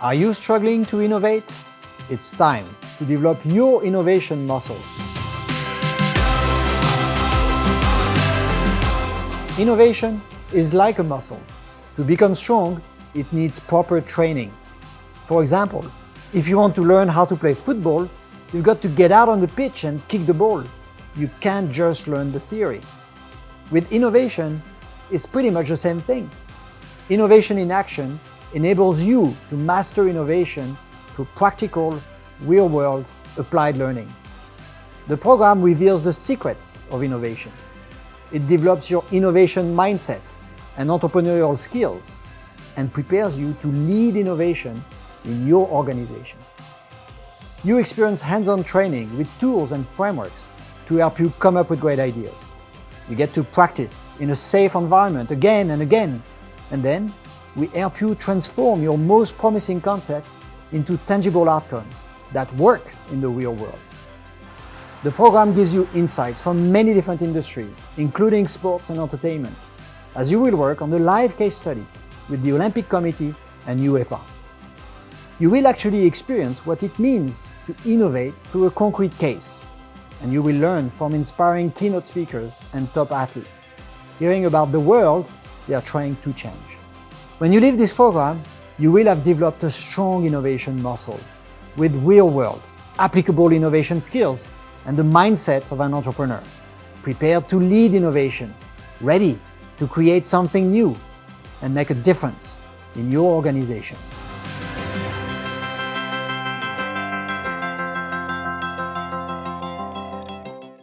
Are you struggling to innovate? It's time to develop your innovation muscle. Innovation is like a muscle. To become strong, it needs proper training. For example, if you want to learn how to play football, you've got to get out on the pitch and kick the ball. You can't just learn the theory. With innovation, it's pretty much the same thing. Innovation in action enables you to master innovation through practical, real-world, applied learning. The program reveals the secrets of innovation. It develops your innovation mindset and entrepreneurial skills and prepares you to lead innovation in your organization. You experience hands-on training with tools and frameworks to help you come up with great ideas. You get to practice in a safe environment again and again, and then we help you transform your most promising concepts into tangible outcomes that work in the real world. The program gives you insights from many different industries, including sports and entertainment, as you will work on a live case study with the Olympic Committee and UEFA. You will actually experience what it means to innovate through a concrete case, and you will learn from inspiring keynote speakers and top athletes, hearing about the world they are trying to change. When you leave this program, you will have developed a strong innovation muscle with real-world, applicable innovation skills and the mindset of an entrepreneur, prepared to lead innovation, ready to create something new and make a difference in your organization.